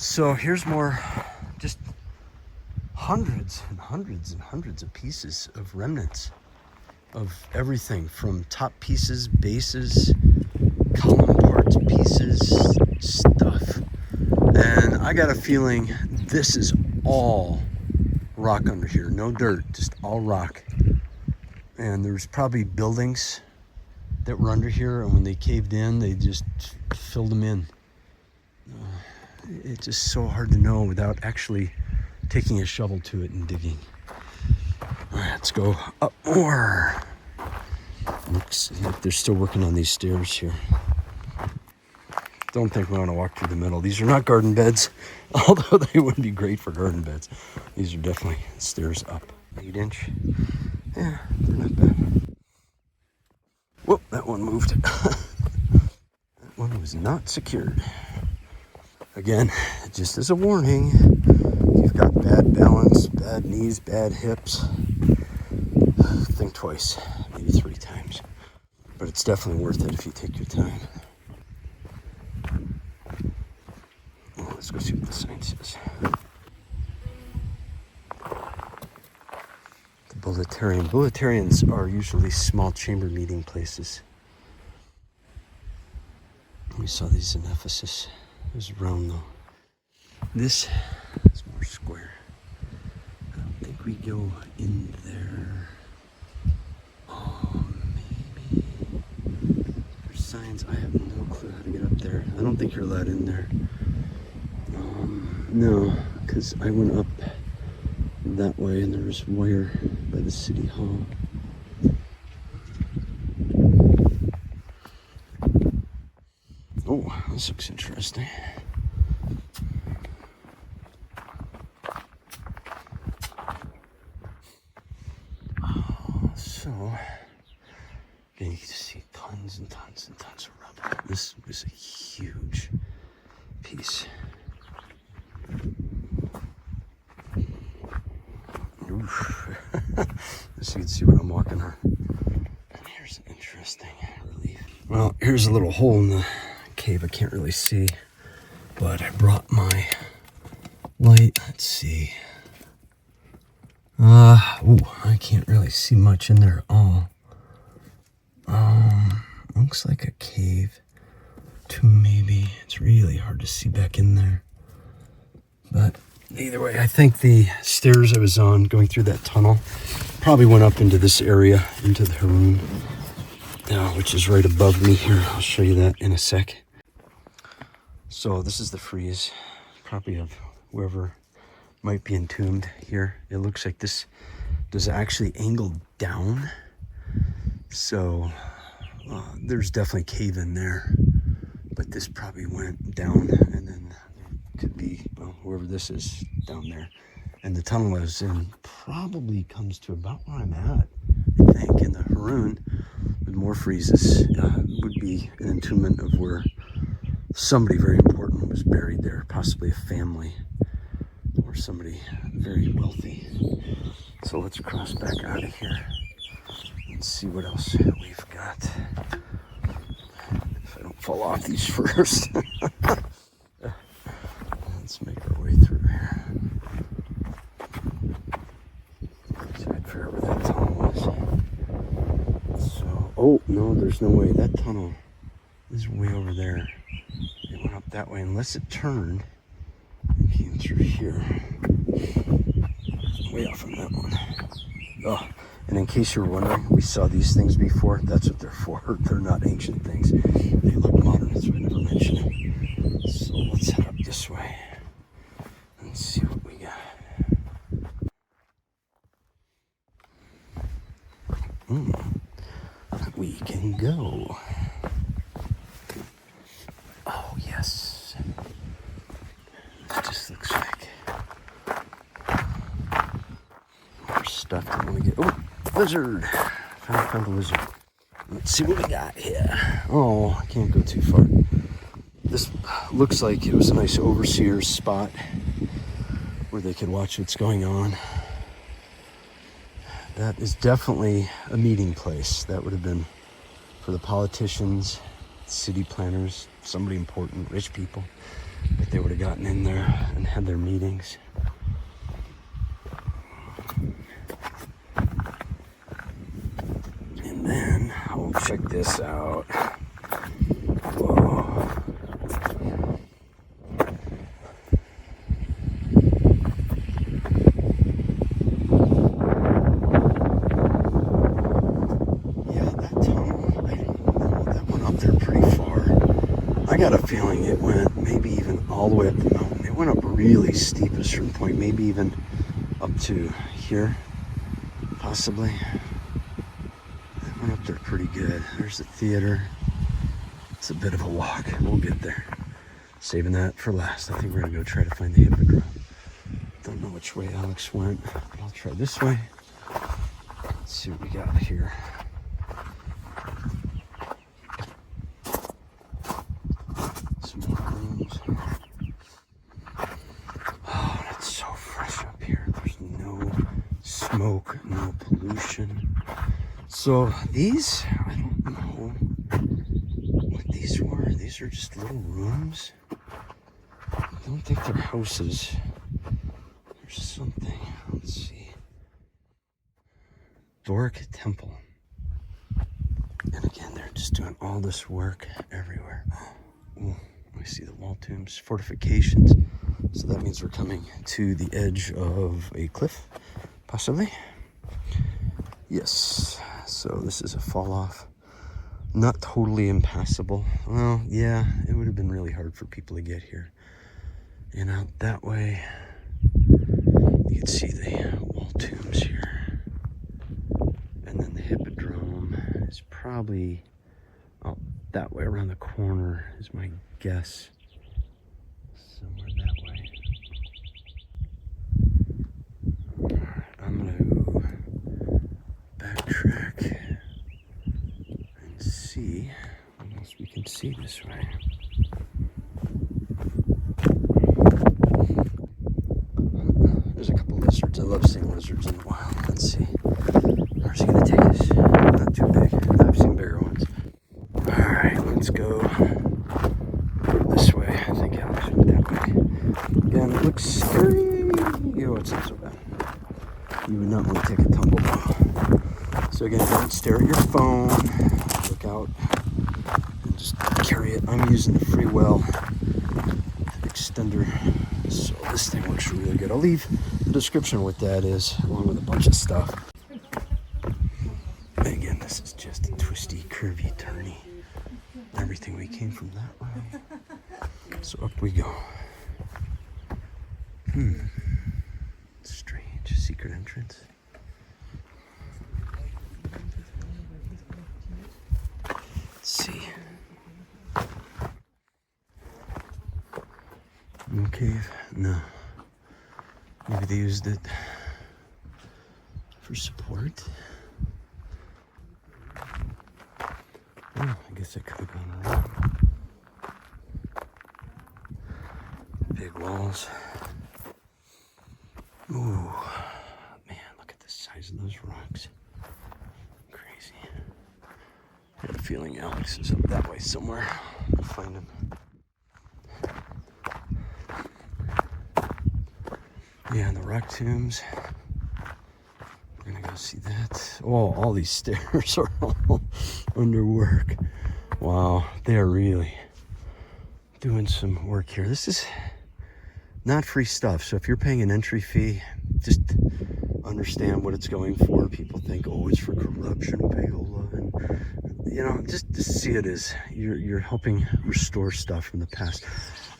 So here's more, just hundreds and hundreds and hundreds of pieces of remnants of everything from top pieces, bases, column parts, pieces, stuff. And I got a feeling this is all rock under here, no dirt, just all rock. And there's probably buildings that were under here, and when they caved in, they just filled them in. It's just so hard to know without actually taking a shovel to it and digging. All right, let's go up more. Looks like they're still working on these stairs here. Don't think we want to walk through the middle. These are not garden beds, although they would be great for garden beds. These are definitely stairs up. 8-inch. Yeah, they're not bad. Whoop, that one moved. That one was not secured. Again, just as a warning, if you've got bad balance, bad knees, bad hips, think twice, maybe 3 times. But it's definitely worth it if you take your time. Well, let's go see what the sign says. The Bulletarian. Bulletarians are usually small chamber meeting places. We saw these in Ephesus. It was round though. This is more square. I don't think we go in there. Oh, maybe. There's signs. I have no clue how to get up there. I don't think you're allowed in there. No, because I went up that way and there was wire by the city hall. Oh, this looks interesting. Oh, so again, you can see tons and tons and tons of rubble. This was a huge piece. So you can see what I'm walking on. And here's an interesting relief. Well, here's a little hole in the cave I can't really see, but I brought my light. Let's see. I can't really see much in there at all. Looks like a cave too, maybe. It's really hard to see back in there. But either way, I think the stairs I was on going through that tunnel probably went up into this area, into the Haroon, which is right above me here. I'll show you that in a sec. So this is the frieze, probably of whoever might be entombed here. It looks like this does actually angle down. So there's definitely cave in there, but this probably went down, and then there could be, well, whoever this is down there. And the tunnel I was in probably comes to about where I'm at, I think. In the Haroon, with more friezes, would be an entombment of where somebody very important was buried there, possibly a family or somebody very wealthy. So let's cross back out of here and see what else we've got. If I don't fall off these first. Let's make our way through here. So I'd figure out where that tunnel was. So, oh no, there's no way. That tunnel is way over there. It went up that way, unless it turned and came through here. Way off on that one. Oh, and in case you're wondering, we saw these things before. That's what they're for. They're not ancient things. They look modern, so I never mention it. So let's head up this way and see what we got. We can go. Oh, yes. It just looks like more stuff I want to get. Oh, lizard. Found a lizard. Let's see what we got here. Oh, I can't go too far. This looks like it was a nice overseer's spot where they could watch what's going on. That is definitely a meeting place. That would have been for the politicians, city planners, somebody important, rich people. But they would have gotten in there and had their meetings. And then, oh, check this out. Whoa. Yeah, that tunnel, I don't know, that went up there pretty far. I got a feeling it went maybe even all the way up the mountain. It went up really steep at a certain point, maybe even up to here, possibly. It went up there pretty good. There's the theater. It's a bit of a walk. We'll get there. Saving that for last. I think we're gonna go try to find the hippodrome. Don't know which way Alex went. I'll try this way. Let's see what we got here. Some more rooms. Oh, it's so fresh up here. There's no smoke, no pollution. So these, I don't know what these were. These are just little rooms. I don't think they're houses. There's something. Let's see. Doric Temple. And again, they're just doing all this work everywhere. Ooh, I see the wall tombs, fortifications. So that means we're coming to the edge of a cliff, possibly. Yes. So this is a fall off. Not totally impassable. Well, yeah, it would have been really hard for people to get here. And out that way, you can see the wall tombs here. And then the hippodrome is probably out that way around the corner is my guess. Somewhere that way. Alright, I'm gonna backtrack and see what else we can see this way. There's a couple lizards. I love seeing lizards in the wild. Let's see. Where's he gonna take us? Not too big. I've seen bigger ones. Alright, let's go this way. I think Alex went that way. Again, it looks scary. Oh, it's not so bad. You would not want to take a tumble though. So again, don't stare at your phone. Look out and just carry it. I'm using the Freewell extender. So this thing works really good. I'll leave the description of what that is, along with a bunch of stuff. And again, this is just a twisty, curvy, turny. Everything we came from that way. So up we go. Strange. Secret entrance. Let's see. No cave? No. Maybe they used it for support. Oh, I guess I could have gone around. Big walls. Ooh, man, look at the size of those rocks. Crazy. I had a feeling Alex is up that way somewhere. I'll find him. Yeah, and the rock tombs. We're gonna go see that. Oh, all these stairs are all under work. Wow, they are really doing some work here. This is not free stuff. So if you're paying an entry fee, just understand what it's going for. People think, oh, it's for corruption, payola, and you know, just see it as you're helping restore stuff from the past.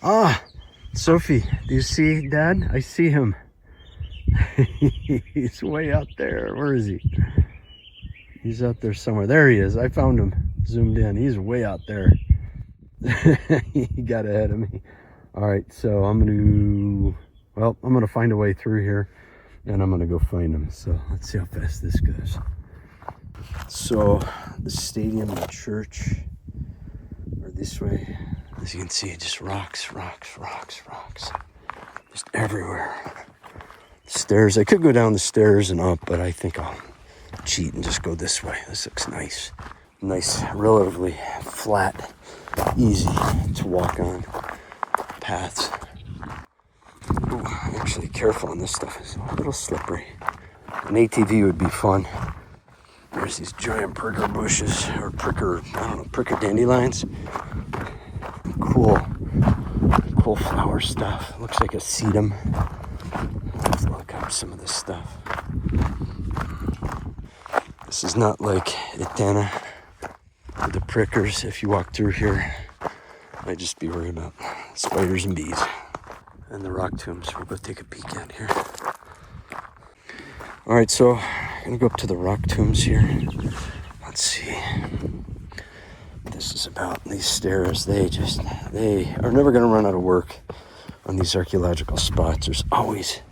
Ah, Sophie, do you see Dad? I see him. He's way out there. Where is he? He's out there somewhere. There he is. I found him. Zoomed in. He's way out there. He got ahead of me. All right, so I'm gonna find a way through here, and I'm gonna go find him. So let's see how fast this goes. So the stadium and the church are this way. As you can see, just rocks, just everywhere. Stairs. I could go down the stairs and up, but I think I'll cheat and just go this way. This looks nice. Nice, relatively flat, easy to walk on. paths. Ooh, actually careful on this stuff. It's a little slippery. An ATV would be fun. There's these giant pricker bushes, or pricker dandelions. Cool flower stuff. Looks like a sedum. Let's look up some of this stuff. This is not like Etana with the prickers. If you walk through here, might just be worried about spiders and bees. And the rock tombs. We'll go take a peek at here. All right, so I'm gonna go up to the rock tombs here. Let's see. This is about these stairs. They are never gonna run out of work on these archaeological spots. There's always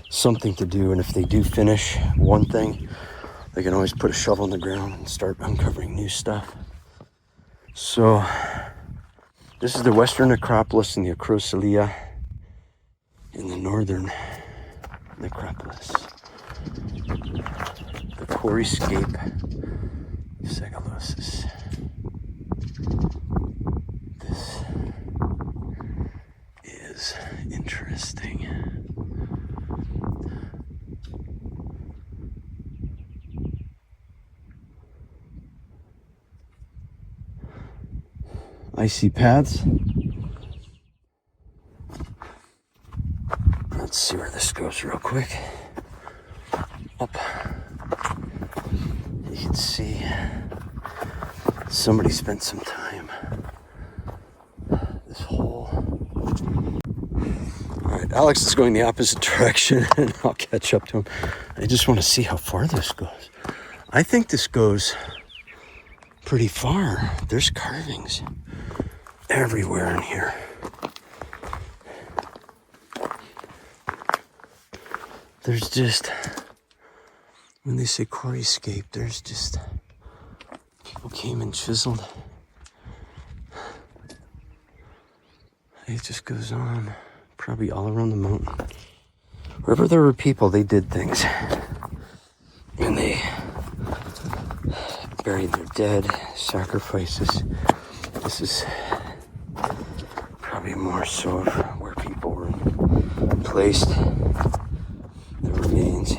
something to do, and if they do finish one thing, they can always put a shovel in the ground and start uncovering new stuff. So this is the western necropolis and the Acropolis in the northern necropolis. The quarryscape of Sagalassos. This is interesting. Icy paths. Let's see where this goes real quick. Up. You can see somebody spent some time. This hole. Alright, Alex is going the opposite direction and I'll catch up to him. I just want to see how far this goes. I think this goes pretty far. There's carvings everywhere in here. There's just, when they say quarryscape, there's just, people came and chiseled. It just goes on, probably all around the mountain. Wherever there were people, they did things. And they buried their dead, sacrifices. This is probably more so of where people were placed. The remains.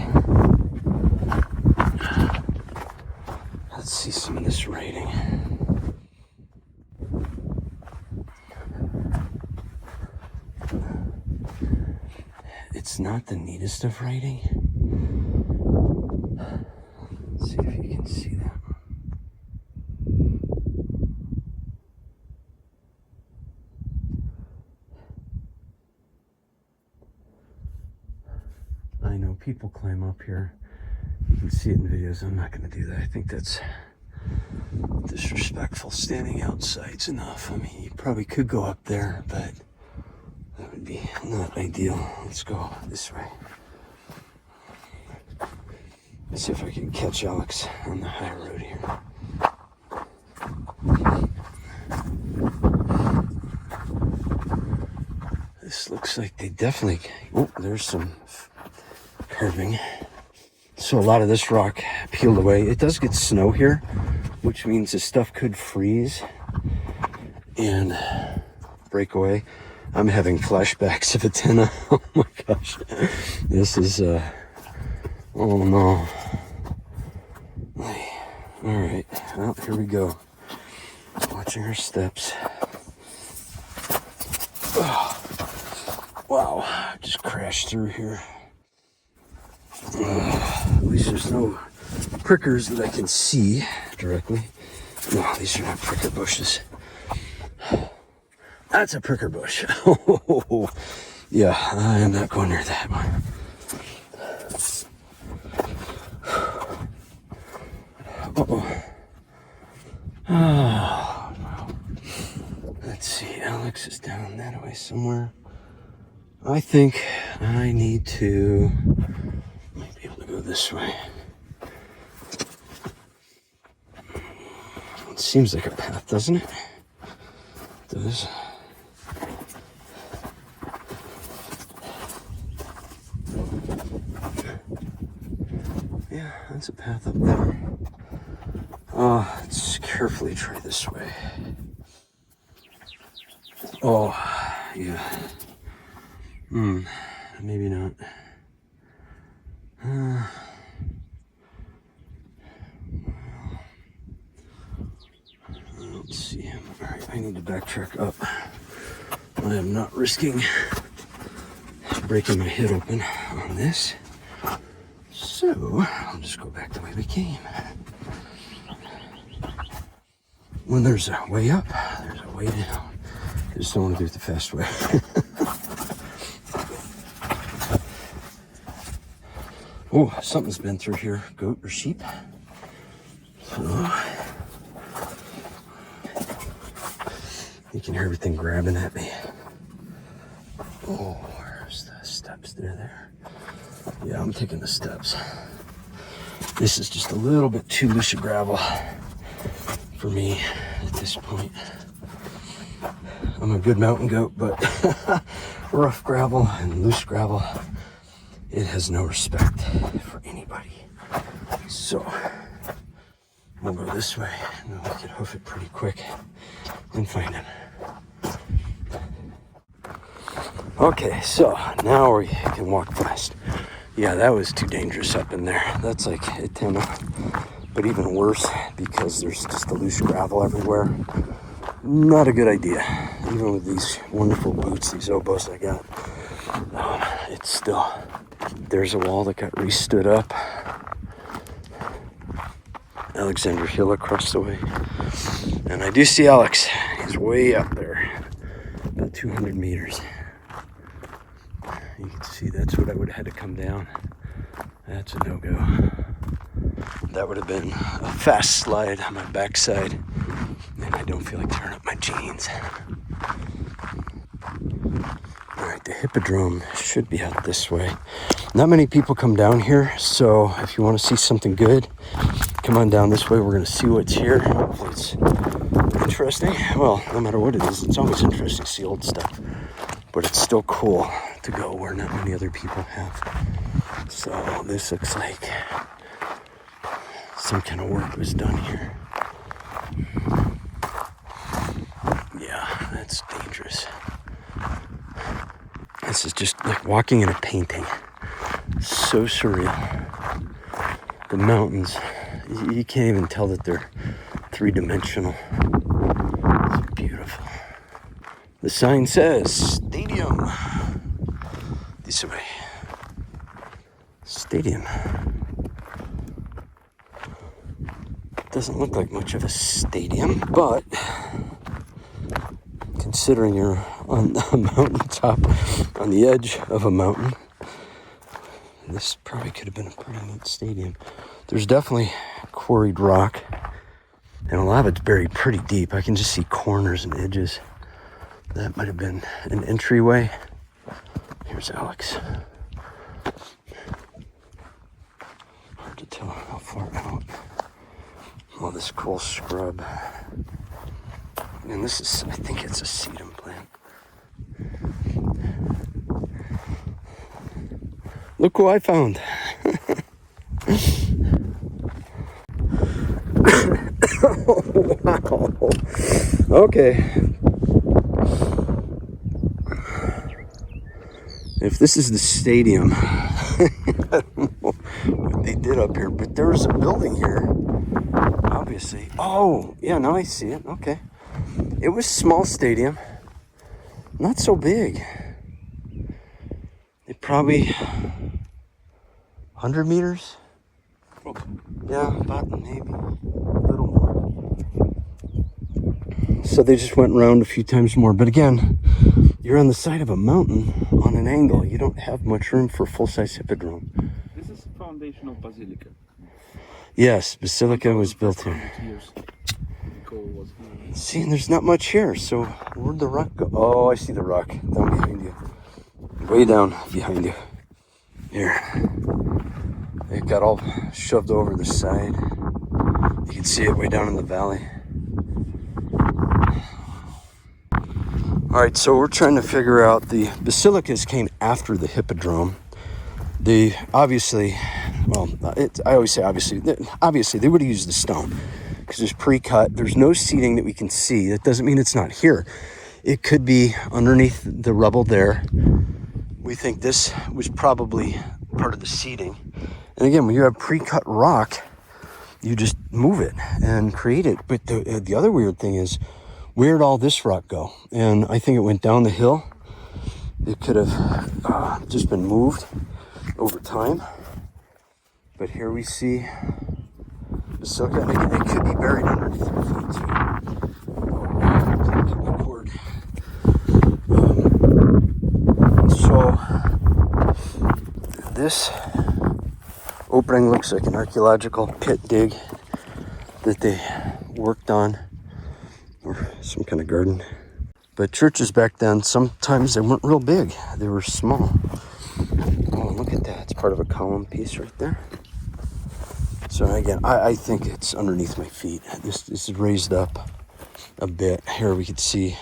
Let's see some of this writing. It's not the neatest of writing. Let's see if you can see that. I know people climb up here. You can see it in videos. I'm not going to do that. I think that's disrespectful. Standing outside's enough. I mean, you probably could go up there, but that would be not ideal. Let's go this way. Let's see if I can catch Alex on the high road here. This looks like they definitely... Oh, there's some carving. So a lot of this rock peeled away. It does get snow here, which means the stuff could freeze and break away. I'm having flashbacks of Etana. Oh my gosh. This is, oh no. Alright, well, here we go. Watching her steps. Oh, wow, just crashed through here. At least there's no prickers that I can see directly. No, these are not pricker bushes. That's a pricker bush. Oh, yeah, I am not going near that one. Uh-oh. Oh, wow. Let's see, Alex is down that way somewhere. I think I need to... might be able to go this way. It seems like a path, doesn't it? It does. Yeah, that's a path up there. Oh, let's carefully try this way. Oh, Yeah. Maybe not. I don't see him. All right, I need to backtrack up. I am not risking breaking my head open on this. So, I'll just go back the way we came. When there's a way up, there's a way down. I just don't want to do it the fast way. Oh, something's been through here. Goat or sheep. So, you can hear everything grabbing at me. Oh, where's the steps? There. Yeah, I'm taking the steps. This is just a little bit too loose of gravel for me at this point. I'm a good mountain goat, but rough gravel and loose gravel, it has no respect for anybody. So we'll go this way and we can hoof it pretty quick and find him. Okay, so now we can walk fast. Yeah, that was too dangerous up in there. That's like a 10, but even worse because there's just the loose gravel everywhere. Not a good idea. Even with these wonderful boots, these oboes I got, it's still, there's a wall that got re-stood up. Alexander Hill across the way. And I do see Alex. He's way up there, about 200 meters. You can see that's what I would have had to come down. That's a no-go. That would have been a fast slide on my backside. And I don't feel like tearing up my jeans. All right, the hippodrome should be out this way. Not many people come down here, so if you want to see something good, come on down this way. We're going to see what's here. Hopefully it's interesting. Well, no matter what it is, it's always interesting to see old stuff. But it's still cool to go where not many other people have. So this looks like some kind of work was done here. Yeah, that's dangerous. This is just like walking in a painting. So surreal. The mountains, you can't even tell that they're three-dimensional. It's beautiful. The sign says stadium. This way. Stadium. Doesn't look like much of a stadium, but considering you're on a mountaintop, on the edge of a mountain, this probably could have been a pretty neat stadium. There's definitely quarried rock, and a lot of it's buried pretty deep. I can just see corners and edges. That might have been an entryway. Here's Alex. Hard to tell how far out. All this cool scrub. And this is, I think it's a sedum plant. Look who I found. Oh, wow. Okay. If this is the stadium, I don't know what they did up here, but there was a building here, obviously. Oh, yeah, now I see it. Okay. It was a small stadium, not so big. It probably 100 meters? Yeah, about maybe a little more. So they just went around a few times more. But again, you're on the side of a mountain on an angle. You don't have much room for a full-size hippodrome. This is the foundation of Basilica. Yes, Basilica was built here. See, and there's not much here. So where'd the rock go? Oh, I see the rock down behind you. Way down behind you. Here. It got all shoved over the side. You can see it way down in the valley. All right, so we're trying to figure out, the basilicas came after the hippodrome. They obviously, well, I always say obviously they would have used the stone because it's pre-cut. There's no seating that we can see. That doesn't mean it's not here. It could be underneath the rubble there. We think this was probably part of the seating. And again, when you have pre-cut rock, you just move it and create it. But the other weird thing is, where'd all this rock go? And I think it went down the hill. It could have just been moved over time. But here we see the silica. And again, it could be buried underneath the feet too. My cord. So this opening looks like an archaeological pit dig that they worked on, or some kind of garden. But churches back then, sometimes they weren't real big. They were small. Oh, look at that. It's part of a column piece right there. So again, I think it's underneath my feet. This is raised up a bit. Here we could see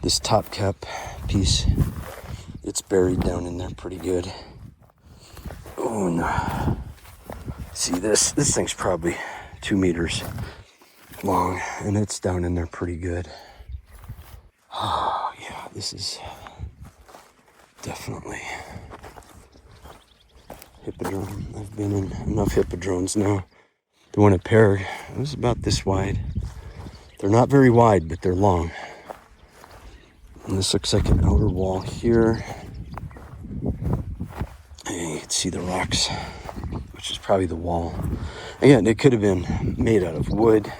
this top cap piece. It's buried down in there pretty good. Oh no. See this thing's probably 2 meters long, and it's down in there pretty good. Oh yeah, this is definitely hippodrome. I've been in enough hippodromes now. The one at Pear, it was about this wide. They're not very wide, but they're long. And this looks like an outer wall here. And you can see the rocks, which is probably the wall. Again, it could have been made out of wood,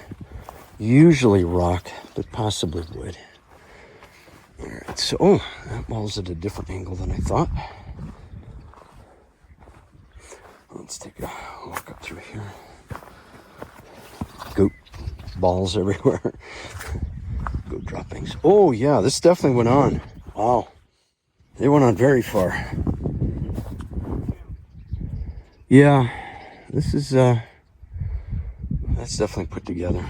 usually rock, but possibly wood. All right, so, oh, that wall's at a different angle than I thought. Let's take a walk up through here. Goat balls everywhere. Goat droppings. Oh, yeah, this definitely went on. Wow. They went on very far. Yeah, this is, that's definitely put together.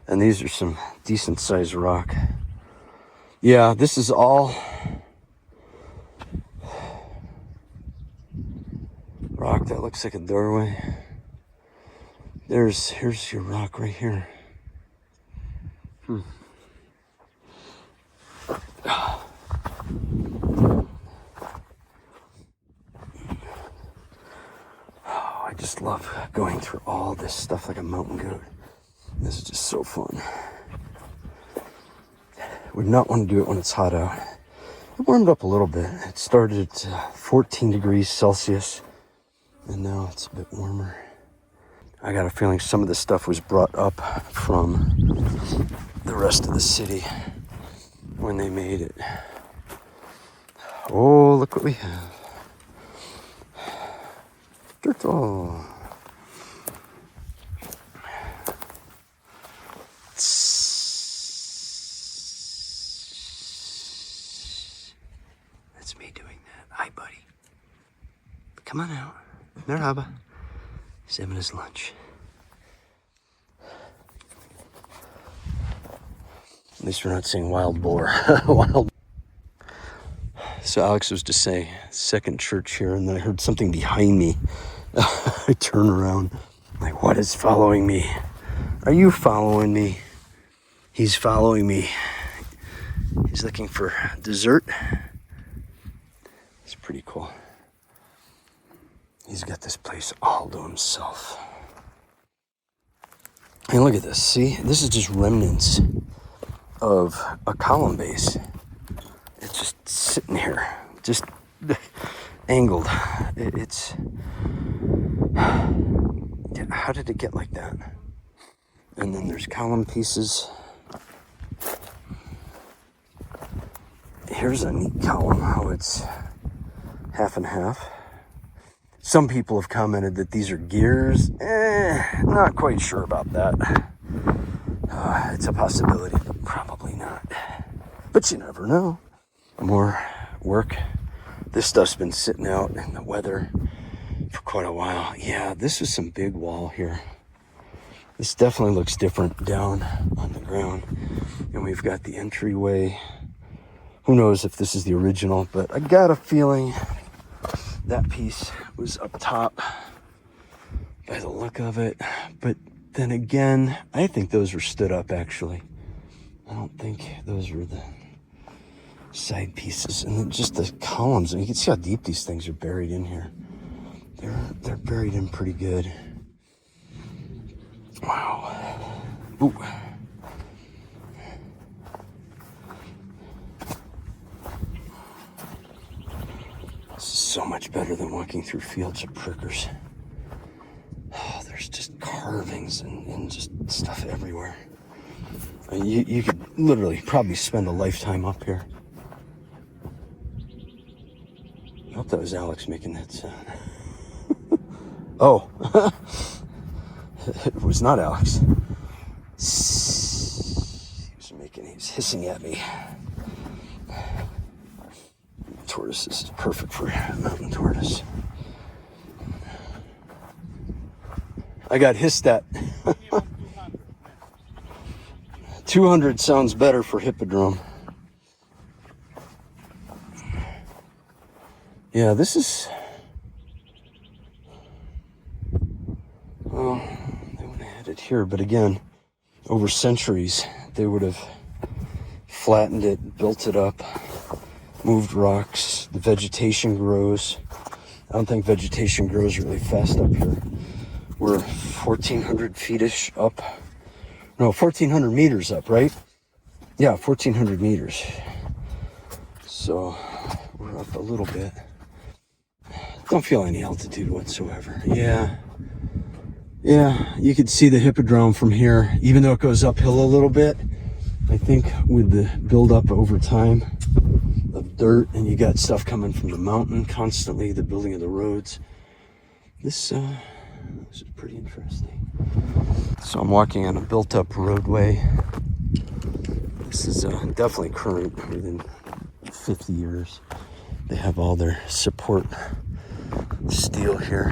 And these are some decent sized rock. Yeah, this is all rock that looks like a doorway. Here's your rock right here. Oh, I just love going through all this stuff like a mountain goat. This is just so fun. Would not want to do it when it's hot out. It warmed up a little bit. It started at 14 degrees Celsius, and now it's a bit warmer. I got a feeling some of this stuff was brought up from the rest of the city when they made it. Oh, look what we have. Turtle. That's me doing that. Hi, buddy. Come on out. Merhaba. He's having his lunch. At least we're not seeing wild boar. Wild. So Alex was to say, second church here, and then I heard something behind me. I turn around. I'm like, what is following me? Are you following me? He's following me. He's looking for dessert. It's pretty cool. He's got this place all to himself. And look at this. See, this is just remnants of a column base. It's just sitting here, just angled. It's, how did it get like that? And then there's column pieces. Here's a neat column, how it's half and half. Some people have commented that these are gears. Not quite sure about that. It's a possibility, but probably not. But you never know. More work. This stuff's been sitting out in the weather for quite a while. Yeah, this is some big wall here. This definitely looks different down on the ground. And we've got the entryway. Who knows if this is the original, but I got a feeling that piece was up top by the look of it. But then again, I think those were stood up actually. I don't think those were the side pieces. And then just the columns. And you can see how deep these things are buried in here. They're buried in pretty good. Wow. Ooh. This is so much better than walking through fields of prickers. Oh, there's just carvings and just stuff everywhere. I mean, you could literally probably spend a lifetime up here. I hope that was Alex making that sound. Oh, it was not Alex. He was hissing at me. Tortoise, this is perfect for mountain tortoise. I got hissed at. 200 sounds better for hippodrome. Yeah, this is... Well, they wouldn't have had it here, but again, over centuries, they would have flattened it, built it up, moved rocks. The vegetation grows. I don't think vegetation grows really fast up here. We're 1,400 feet-ish up. No, 1,400 meters up, right? Yeah, 1,400 meters. So we're up a little bit. Don't feel any altitude whatsoever. Yeah, you could see the hippodrome from here, even though it goes uphill a little bit. I think with the build-up over time of dirt, and you got stuff coming from the mountain constantly, the building of the roads. This is pretty interesting. So I'm walking on a built-up roadway. This is definitely current, within 50 years. They have all their support steel here.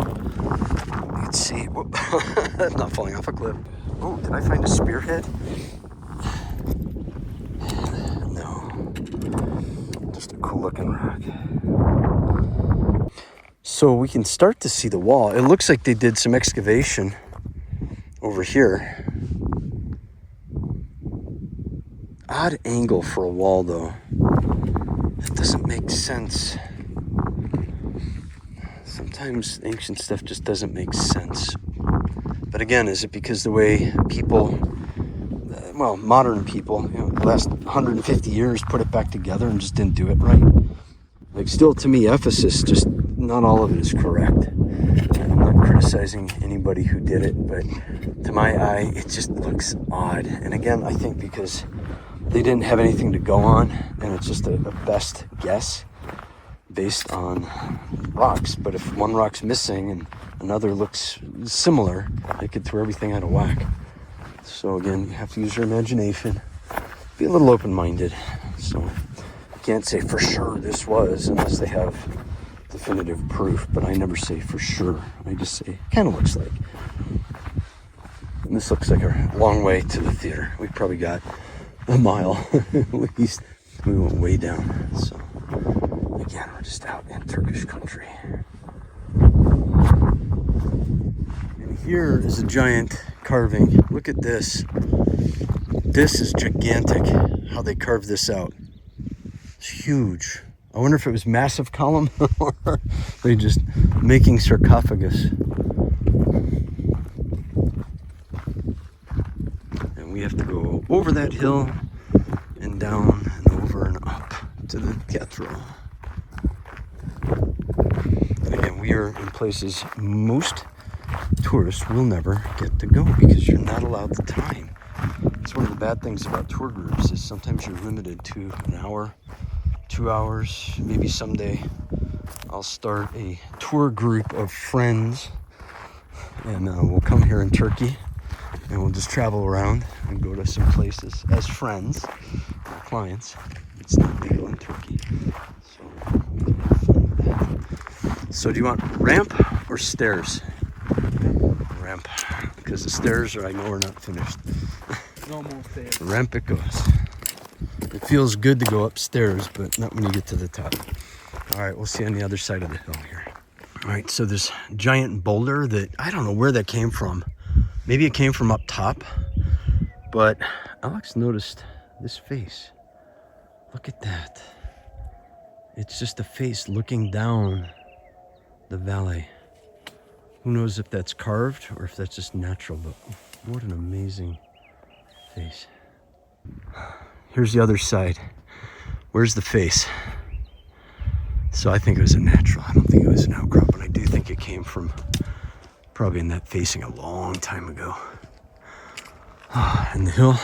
You can see, whoop, I'm not falling off a cliff. Oh, did I find a spearhead? No, just a cool looking rock. So we can start to see the wall. It looks like they did some excavation over here. Odd angle for a wall though. That doesn't make sense. Sometimes ancient stuff just doesn't make sense. But again, is it because the way people, well, modern people, the last 150 years put it back together and just didn't do it right? Like, still to me, Ephesus, just not all of it is correct. I'm not criticizing anybody who did it, but to my eye, it just looks odd. And again, I think because they didn't have anything to go on, and it's just a best guess based on rocks. But if one rock's missing and another looks similar, it could throw everything out of whack. So again, you have to use your imagination, be a little open-minded. So you can't say for sure this was unless they have definitive proof, but I never say for sure. I just say kind of looks like. And this looks like a long way to the theater. We probably got a mile at least. We went way down. So again, we're just out in Turkish country. And here is a giant carving. Look at this. This is gigantic, how they carved this out. It's huge. I wonder if it was massive column or they just making sarcophagus. And we have to go over that hill and down and over and up to the cathedral. And again, we are in places most tourists will never get to go because you're not allowed the time. It's one of the bad things about tour groups is sometimes you're limited to an hour, 2 hours. Maybe someday I'll start a tour group of friends and we'll come here in Turkey and we'll just travel around and go to some places as friends or clients. It's not legal in Turkey. So do you want ramp or stairs? Ramp, because the stairs I know are not finished. No more stairs. Ramp it goes. It feels good to go upstairs, but not when you get to the top. All right, we'll see you on the other side of the hill here. All right, so this giant boulder that I don't know where that came from. Maybe it came from up top, but Alex noticed this face. Look at that. It's just a face looking down the valley. Who knows if that's carved or if that's just natural, but what an amazing face. Here's the other side. Where's the face? So I think it was a natural. I don't think it was an outcrop, but I do think it came from probably in that facing a long time ago. And the hill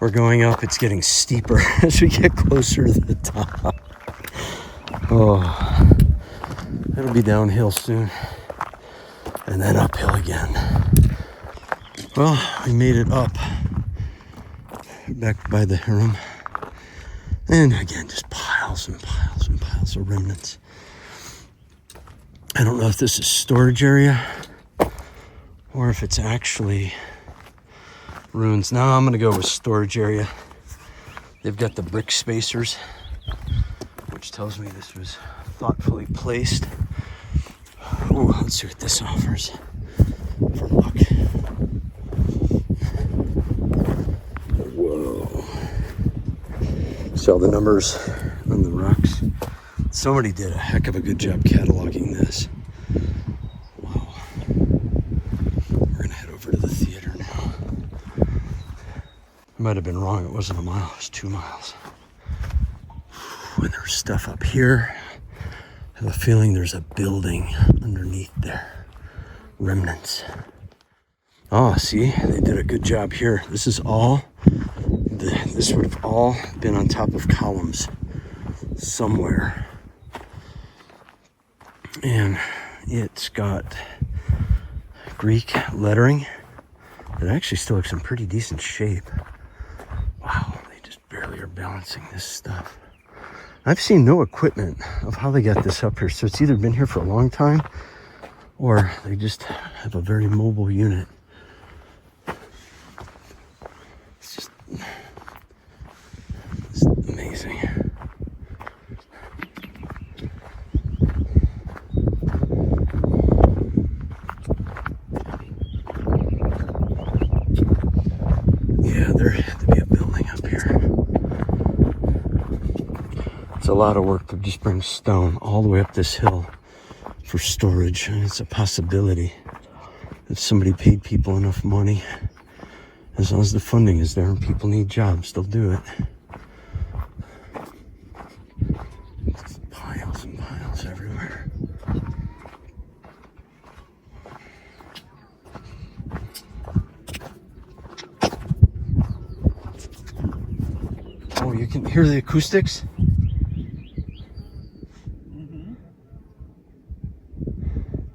we're going up, it's getting steeper as we get closer to the top. Oh, it'll be downhill soon. And then uphill again. Well, we made it up back by the harem. And again, just piles and piles and piles of remnants. I don't know if this is storage area or if it's actually ruins. Now I'm gonna go with storage area. They've got the brick spacers, which tells me this was thoughtfully placed. Oh, let's see what this offers for luck. Whoa. See all the numbers on the rocks? Somebody did a heck of a good job cataloging this. Wow. We're gonna head over to the theater now. I might have been wrong, it wasn't a mile, it was 2 miles. And there's stuff up here. I have a feeling there's a building underneath there. Remnants. Oh, see, they did a good job here. This is all, this would have all been on top of columns somewhere. And it's got Greek lettering. It actually still looks in pretty decent shape. Wow, they just barely are balancing this stuff. I've seen no equipment of how they got this up here. So it's either been here for a long time or they just have a very mobile unit. It's amazing. Yeah, there had to be a building up here. It's a lot of work to just bring stone all the way up this hill for storage. And it's a possibility if somebody paid people enough money, as long as the funding is there and people need jobs, they'll do it. It's piles and piles everywhere. Oh, you can hear the acoustics?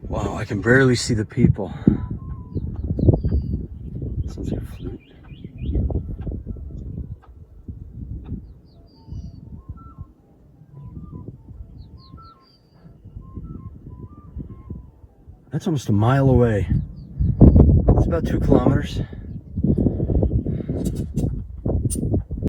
Wow, I can barely see the people. Sounds like a flute. That's almost a mile away. It's about 2 kilometers.